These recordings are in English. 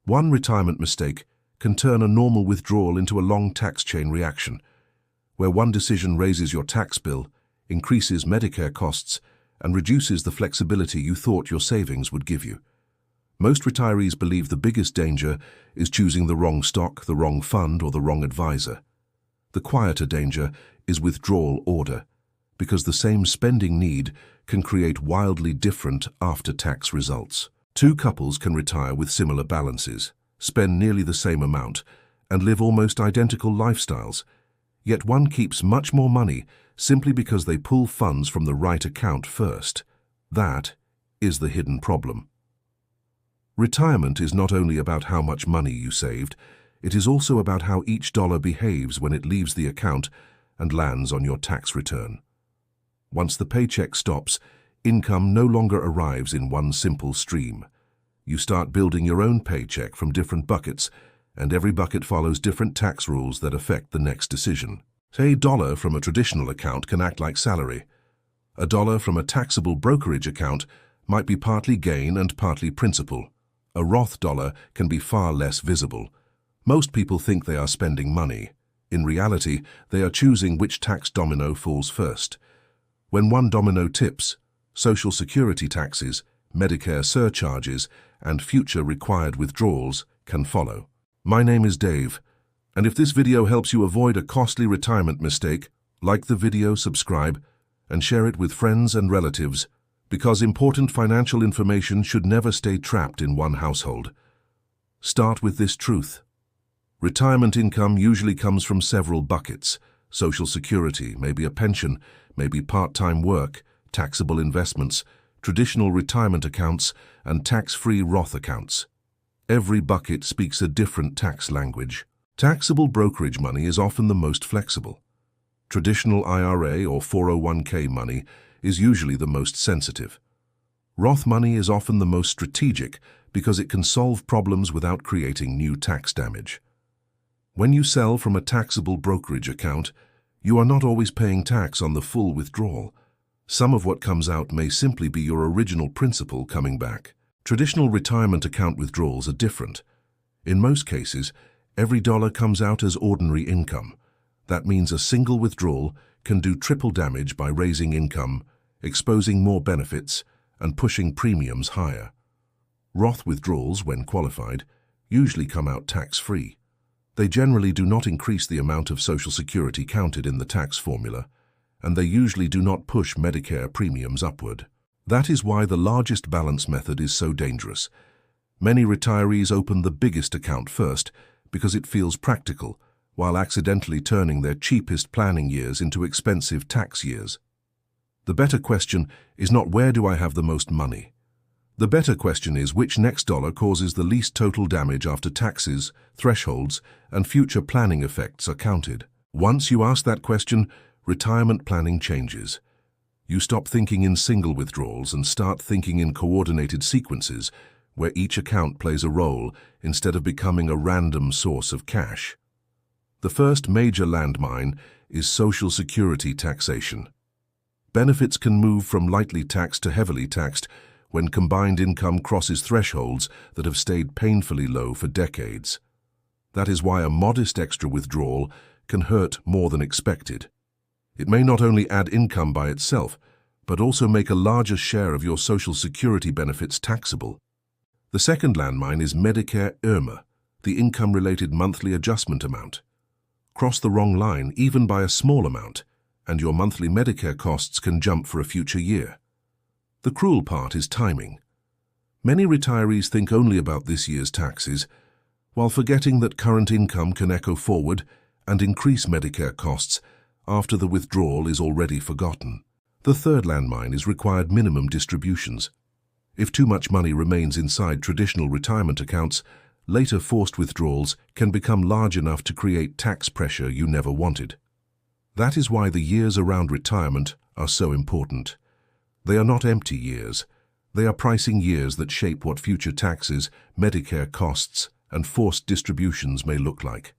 One retirement mistake can turn a normal withdrawal into a long tax chain reaction, where one decision raises your tax bill, increases Medicare costs, and reduces the flexibility you thought your savings would give you. Most retirees believe the biggest danger is choosing the wrong stock, the wrong fund, or the wrong advisor. The quieter danger is withdrawal order, because the same spending need can create wildly different after-tax results. Two couples can retire with similar balances, spend nearly the same amount, and live almost identical lifestyles. Yet one keeps much more money simply because they pull funds from the right account first. That is the hidden problem. Retirement is not only about how much money you saved, it is also about how each dollar behaves when it leaves the account and lands on your tax return. Once the paycheck stops, income no longer arrives in one simple stream. You start building your own paycheck from different buckets, and every bucket follows different tax rules that affect the next decision. Say a dollar from a traditional account can act like salary. A dollar from a taxable brokerage account might be partly gain and partly principal. A Roth dollar can be far less visible. Most people think they are spending money. In reality, they are choosing which tax domino falls first. When one domino tips, Social Security taxes, Medicare surcharges, and future required withdrawals can follow. My name is Dave, and if this video helps you avoid a costly retirement mistake, like the video, subscribe, and share it with friends and relatives, because important financial information should never stay trapped in one household. Start with this truth. Retirement income usually comes from several buckets. Social Security, maybe a pension, maybe part-time work, taxable investments, traditional retirement accounts, and tax-free Roth accounts. Every bucket speaks a different tax language. Taxable brokerage money is often the most flexible. Traditional IRA or 401k money is usually the most sensitive. Roth money is often the most strategic because it can solve problems without creating new tax damage. When you sell from a taxable brokerage account, you are not always paying tax on the full withdrawal. Some of what comes out may simply be your original principal coming back. Traditional retirement account withdrawals are different. In most cases, every dollar comes out as ordinary income. That means a single withdrawal can do triple damage by raising income, exposing more benefits, and pushing premiums higher. Roth withdrawals, when qualified, usually come out tax-free. They generally do not increase the amount of Social Security counted in the tax formula, and they usually do not push Medicare premiums upward. That is why the largest balance method is so dangerous. Many retirees open the biggest account first because it feels practical, while accidentally turning their cheapest planning years into expensive tax years. The better question is not where do I have the most money. The better question is which next dollar causes the least total damage after taxes, thresholds, and future planning effects are counted. Once you ask that question, retirement planning changes. You stop thinking in single withdrawals and start thinking in coordinated sequences where each account plays a role instead of becoming a random source of cash. The first major landmine is Social Security taxation. Benefits can move from lightly taxed to heavily taxed when combined income crosses thresholds that have stayed painfully low for decades. That is why a modest extra withdrawal can hurt more than expected. It may not only add income by itself, but also make a larger share of your Social Security benefits taxable. The second landmine is Medicare IRMA, the income-related monthly adjustment amount. Cross the wrong line, even by a small amount, and your monthly Medicare costs can jump for a future year. The cruel part is timing. Many retirees think only about this year's taxes, while forgetting that current income can echo forward and increase Medicare costs after the withdrawal is already forgotten. The third landmine is required minimum distributions. If too much money remains inside traditional retirement accounts, later forced withdrawals can become large enough to create tax pressure you never wanted. That is why the years around retirement are so important. They are not empty years. They are pricing years that shape what future taxes, Medicare costs, and forced distributions may look like.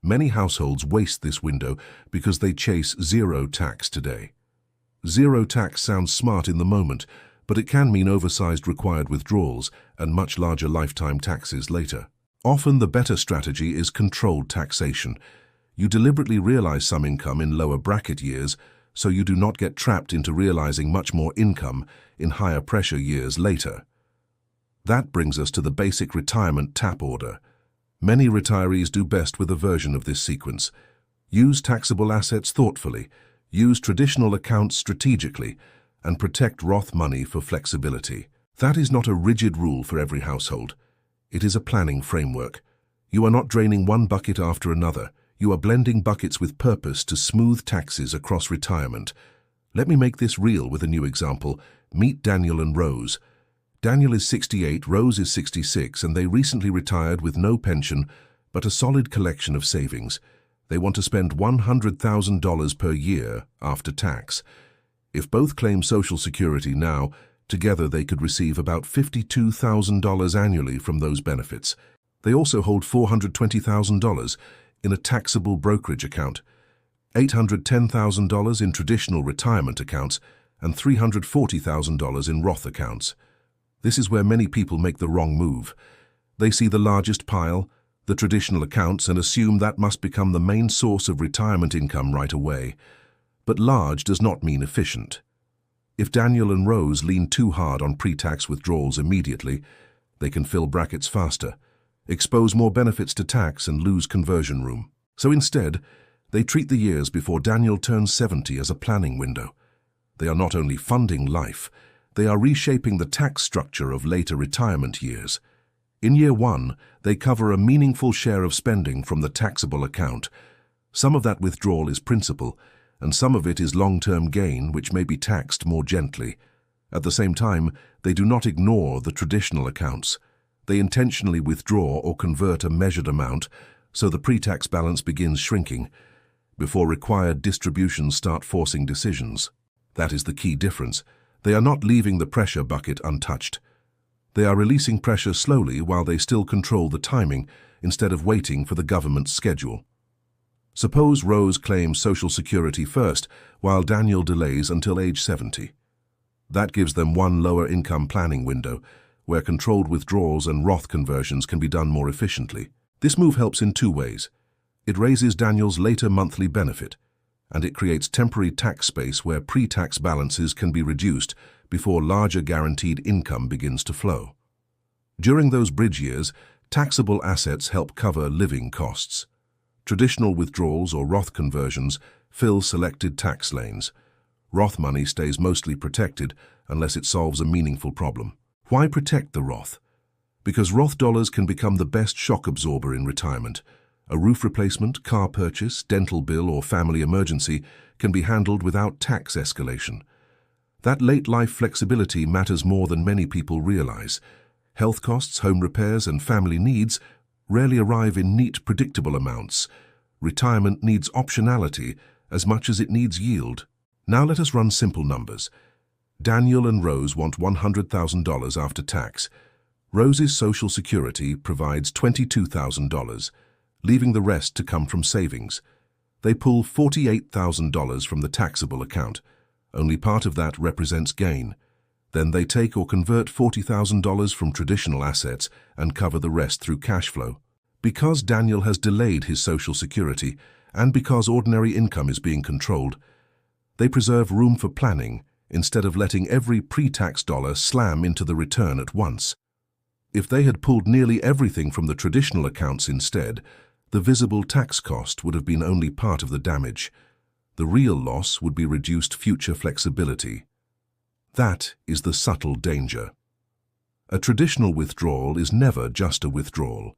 Many households waste this window because they chase zero tax today. Zero tax sounds smart in the moment, but it can mean oversized required withdrawals and much larger lifetime taxes later. Often the better strategy is controlled taxation. You deliberately realize some income in lower bracket years, so you do not get trapped into realizing much more income in higher pressure years later. That brings us to the basic retirement TAP order. Many retirees do best with a version of this sequence. Use taxable assets thoughtfully, use traditional accounts strategically, and protect Roth money for flexibility. That is not a rigid rule for every household. It is a planning framework. You are not draining one bucket after another. You are blending buckets with purpose to smooth taxes across retirement. Let me make this real with a new example. Meet Daniel and Rose. Daniel is 68, Rose is 66, and they recently retired with no pension, but a solid collection of savings. They want to spend $100,000 per year after tax. If both claim Social Security now, together they could receive about $52,000 annually from those benefits. They also hold $420,000 in a taxable brokerage account, $810,000 in traditional retirement accounts, and $340,000 in Roth accounts. This is where many people make the wrong move. They see the largest pile, the traditional accounts, and assume that must become the main source of retirement income right away. But large does not mean efficient. If Daniel and Rose lean too hard on pre-tax withdrawals immediately, they can fill brackets faster, expose more benefits to tax, and lose conversion room. So instead, they treat the years before Daniel turns 70 as a planning window. They are not only funding life, they are reshaping the tax structure of later retirement years. In year one, they cover a meaningful share of spending from the taxable account. Some of that withdrawal is principal, and some of it is long-term gain, which may be taxed more gently. At the same time, they do not ignore the traditional accounts. They intentionally withdraw or convert a measured amount, so the pre-tax balance begins shrinking, before required distributions start forcing decisions. That is the key difference. They are not leaving the pressure bucket untouched. They are releasing pressure slowly while they still control the timing, instead of waiting for the government's schedule. Suppose Rose claims Social Security first, while Daniel delays until age 70. That gives them one lower income planning window, where controlled withdrawals and Roth conversions can be done more efficiently. This move helps in two ways. It raises Daniel's later monthly benefit, and it creates temporary tax space where pre-tax balances can be reduced before larger guaranteed income begins to flow. During those bridge years, taxable assets help cover living costs. Traditional withdrawals or Roth conversions fill selected tax lanes. Roth money stays mostly protected unless it solves a meaningful problem. Why protect the Roth? Because Roth dollars can become the best shock absorber in retirement. A roof replacement, car purchase, dental bill, or family emergency can be handled without tax escalation. That late-life flexibility matters more than many people realize. Health costs, home repairs, and family needs rarely arrive in neat, predictable amounts. Retirement needs optionality as much as it needs yield. Now let us run simple numbers. Daniel and Rose want $100,000 after tax. Rose's Social Security provides $22,000. Leaving the rest to come from savings. They pull $48,000 from the taxable account. Only part of that represents gain. Then they take or convert $40,000 from traditional assets and cover the rest through cash flow. Because Daniel has delayed his Social Security, and because ordinary income is being controlled, they preserve room for planning instead of letting every pre-tax dollar slam into the return at once. If they had pulled nearly everything from the traditional accounts instead, the visible tax cost would have been only part of the damage. The real loss would be reduced future flexibility. That is the subtle danger. A traditional withdrawal is never just a withdrawal.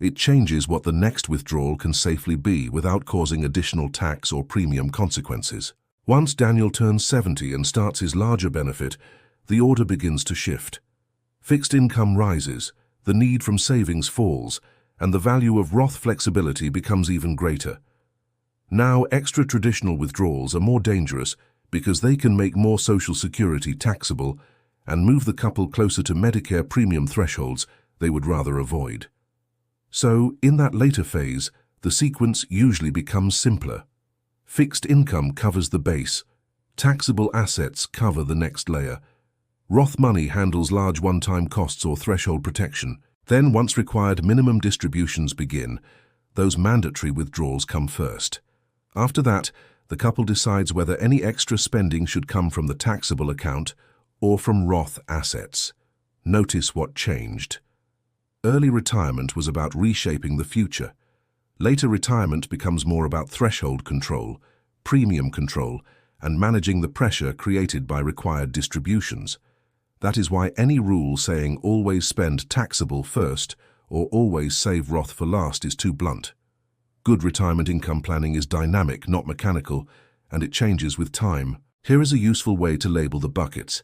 It changes what the next withdrawal can safely be without causing additional tax or premium consequences. Once Daniel turns 70 and starts his larger benefit, the order begins to shift. Fixed income rises, the need from savings falls, and the value of Roth flexibility becomes even greater. Now, extra traditional withdrawals are more dangerous because they can make more Social Security taxable and move the couple closer to Medicare premium thresholds they would rather avoid. So, in that later phase, the sequence usually becomes simpler. Fixed income covers the base. Taxable assets cover the next layer. Roth money handles large one-time costs or threshold protection. Then, once required minimum distributions begin, those mandatory withdrawals come first. After that, the couple decides whether any extra spending should come from the taxable account or from Roth assets. Notice what changed. Early retirement was about reshaping the future. Later retirement becomes more about threshold control, premium control, and managing the pressure created by required distributions. That is why any rule saying always spend taxable first or always save Roth for last is too blunt. Good retirement income planning is dynamic, not mechanical, and it changes with time. Here is a useful way to label the buckets.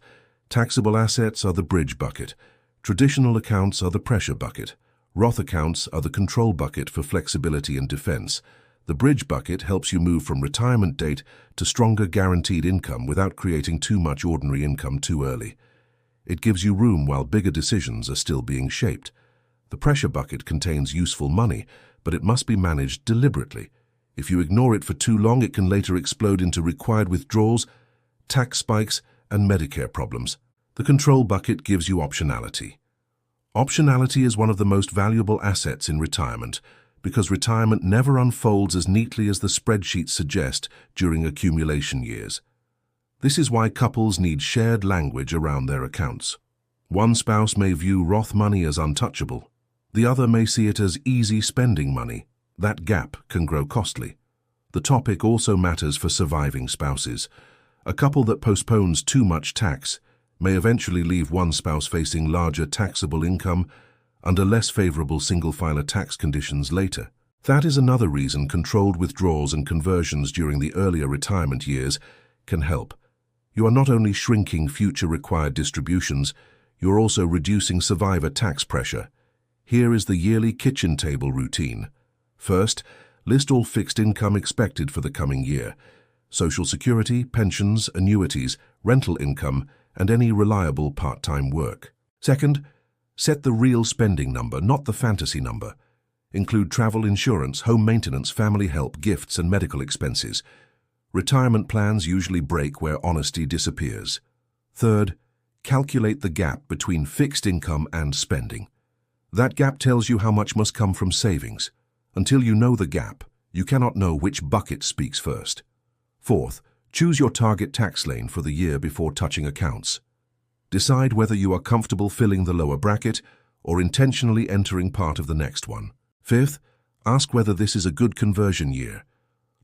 Taxable assets are the bridge bucket. Traditional accounts are the pressure bucket. Roth accounts are the control bucket for flexibility and defense. The bridge bucket helps you move from retirement date to stronger guaranteed income without creating too much ordinary income too early. It gives you room while bigger decisions are still being shaped. The pressure bucket contains useful money, but it must be managed deliberately. If you ignore it for too long, it can later explode into required withdrawals, tax spikes, and Medicare problems. The control bucket gives you optionality. Optionality is one of the most valuable assets in retirement because retirement never unfolds as neatly as the spreadsheets suggest during accumulation years. This is why couples need shared language around their accounts. One spouse may view Roth money as untouchable. The other may see it as easy spending money. That gap can grow costly. The topic also matters for surviving spouses. A couple that postpones too much tax may eventually leave one spouse facing larger taxable income under less favorable single-filer tax conditions later. That is another reason controlled withdrawals and conversions during the earlier retirement years can help. You are not only shrinking future required distributions, you are also reducing survivor tax pressure. Here is the yearly kitchen table routine. First, list all fixed income expected for the coming year: Social Security, pensions, annuities, rental income, and any reliable part-time work. Second, set the real spending number, not the fantasy number. Include travel insurance, home maintenance, family help, gifts, and medical expenses. Retirement plans usually break where honesty disappears. Third, calculate the gap between fixed income and spending. That gap tells you how much must come from savings. Until you know the gap, you cannot know which bucket speaks first. Fourth, choose your target tax lane for the year before touching accounts. Decide whether you are comfortable filling the lower bracket or intentionally entering part of the next one. Fifth, ask whether this is a good conversion year.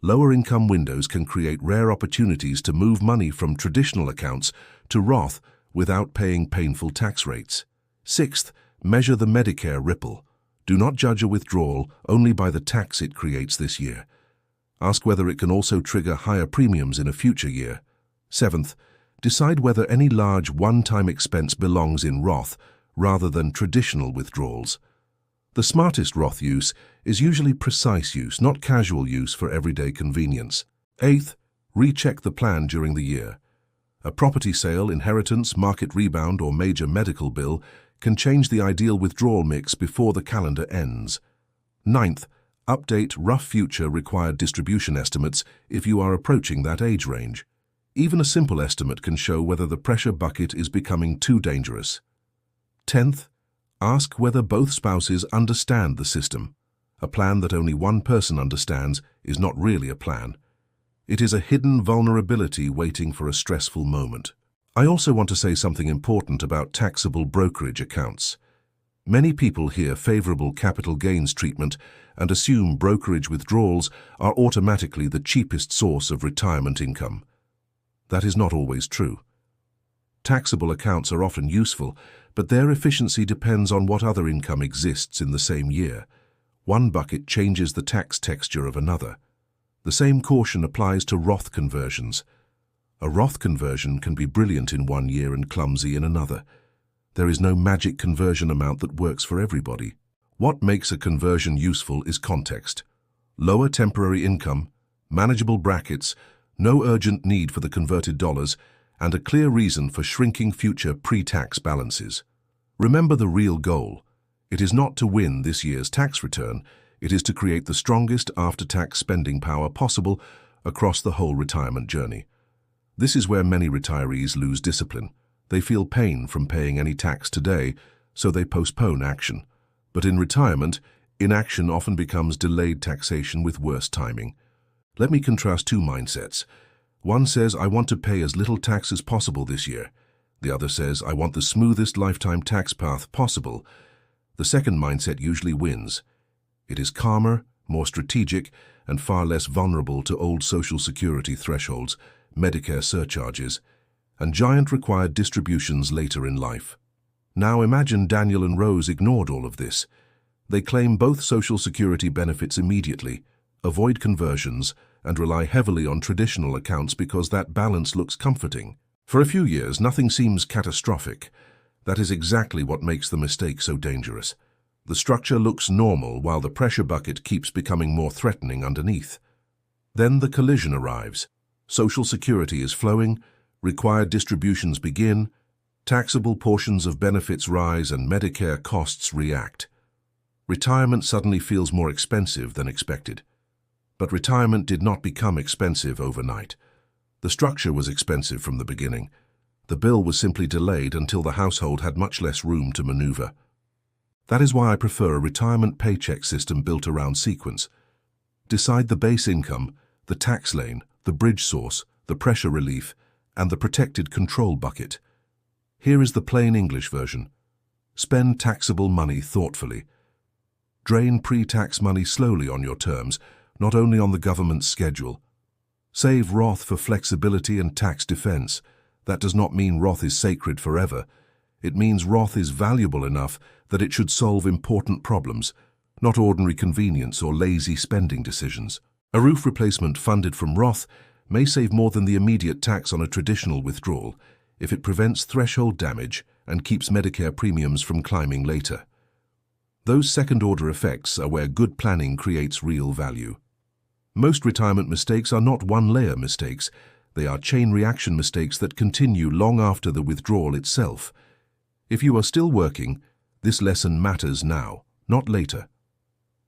Lower income windows can create rare opportunities to move money from traditional accounts to Roth without paying painful tax rates. Sixth, measure the Medicare ripple. Do not judge a withdrawal only by the tax it creates this year. Ask whether it can also trigger higher premiums in a future year. Seventh, decide whether any large one-time expense belongs in Roth rather than traditional withdrawals. The smartest Roth use is usually precise use, not casual use for everyday convenience. Eighth, recheck the plan during the year. A property sale, inheritance, market rebound, or major medical bill can change the ideal withdrawal mix before the calendar ends. Ninth, update rough future required distribution estimates if you are approaching that age range. Even a simple estimate can show whether the pressure bucket is becoming too dangerous. 10th, ask whether both spouses understand the system. A plan that only one person understands is not really a plan. It is a hidden vulnerability waiting for a stressful moment. I also want to say something important about taxable brokerage accounts. Many people hear favorable capital gains treatment and assume brokerage withdrawals are automatically the cheapest source of retirement income. That is not always true. Taxable accounts are often useful, but their efficiency depends on what other income exists in the same year. One bucket changes the tax texture of another. The same caution applies to Roth conversions. A Roth conversion can be brilliant in one year and clumsy in another. There is no magic conversion amount that works for everybody. What makes a conversion useful is context. Lower temporary income, manageable brackets, no urgent need for the converted dollars, and a clear reason for shrinking future pre-tax balances. Remember the real goal. It is not to win this year's tax return. It is to create the strongest after-tax spending power possible across the whole retirement journey. This is where many retirees lose discipline. They feel pain from paying any tax today, so they postpone action. But in retirement, inaction often becomes delayed taxation with worse timing. Let me contrast two mindsets. One says, I want to pay as little tax as possible this year. The other says, I want the smoothest lifetime tax path possible. The second mindset usually wins. It is calmer, more strategic, and far less vulnerable to old Social Security thresholds, Medicare surcharges, and giant required distributions later in life. Now imagine Daniel and Rose ignored all of this. They claim both Social Security benefits immediately, avoid conversions, and rely heavily on traditional accounts because that balance looks comforting. For a few years, nothing seems catastrophic. That is exactly what makes the mistake so dangerous. The structure looks normal while the pressure bucket keeps becoming more threatening underneath. Then the collision arrives. Social Security is flowing, required distributions begin, taxable portions of benefits rise, and Medicare costs react. Retirement suddenly feels more expensive than expected. But retirement did not become expensive overnight. The structure was expensive from the beginning. The bill was simply delayed until the household had much less room to maneuver. That is why I prefer a retirement paycheck system built around sequence. Decide the base income, the tax lane, the bridge source, the pressure relief, and the protected control bucket. Here is the plain English version. Spend taxable money thoughtfully. Drain pre-tax money slowly on your terms, not only on the government's schedule. Save Roth for flexibility and tax defense. That does not mean Roth is sacred forever. It means Roth is valuable enough that it should solve important problems, not ordinary convenience or lazy spending decisions. A roof replacement funded from Roth may save more than the immediate tax on a traditional withdrawal if it prevents threshold damage and keeps Medicare premiums from climbing later. Those second-order effects are where good planning creates real value. Most retirement mistakes are not one-layer mistakes. They are chain reaction mistakes that continue long after the withdrawal itself. If you are still working, this lesson matters now, not later.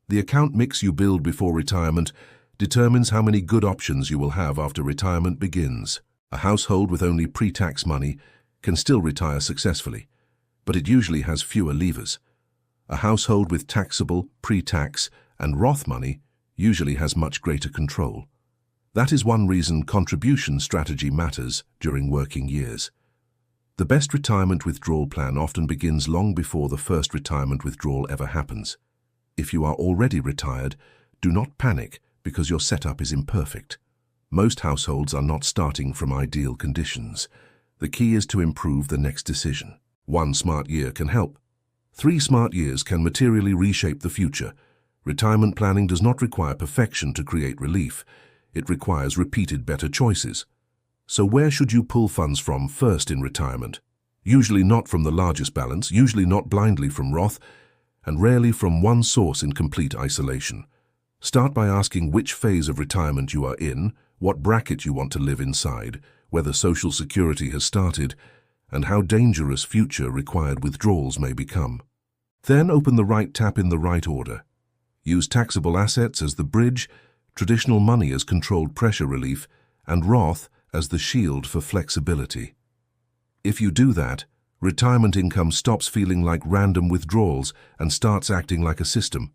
The account mix you build before retirement determines how many good options you will have after retirement begins. A household with only pre-tax money can still retire successfully, but it usually has fewer levers. A household with taxable, pre-tax, and Roth money usually has much greater control. That is one reason contribution strategy matters during working years. The best retirement withdrawal plan often begins long before the first retirement withdrawal ever happens. If you are already retired, do not panic because your setup is imperfect. Most households are not starting from ideal conditions. The key is to improve the next decision. 1 smart year can help. 3 smart years can materially reshape the future. Retirement planning does not require perfection to create relief. It requires repeated better choices. So where should you pull funds from first in retirement? Usually not from the largest balance, usually not blindly from Roth, and rarely from one source in complete isolation. Start by asking which phase of retirement you are in, what bracket you want to live inside, whether Social Security has started, and how dangerous future required withdrawals may become. Then open the right tap in the right order. Use taxable assets as the bridge, traditional money as controlled pressure relief, and Roth as the shield for flexibility. If you do that, retirement income stops feeling like random withdrawals and starts acting like a system.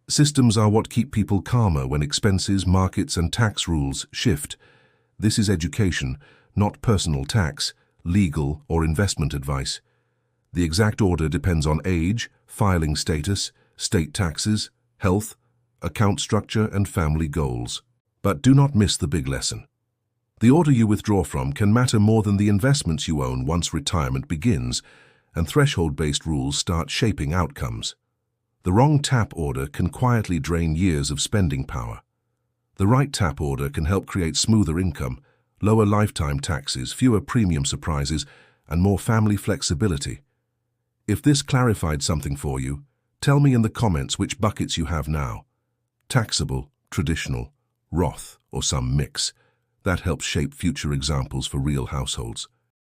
Systems are what keep people calmer when expenses, markets, and tax rules shift. This is education, not personal tax, legal, or investment advice. The exact order depends on age, filing status, state taxes, health, account structure, and family goals. But do not miss the big lesson. The order you withdraw from can matter more than the investments you own once retirement begins and threshold-based rules start shaping outcomes. The wrong tap order can quietly drain years of spending power. The right tap order can help create smoother income, lower lifetime taxes, fewer premium surprises, and more family flexibility. If this clarified something for you, tell me in the comments which buckets you have now. Taxable, traditional, Roth, or some mix. That helps shape future examples for real households.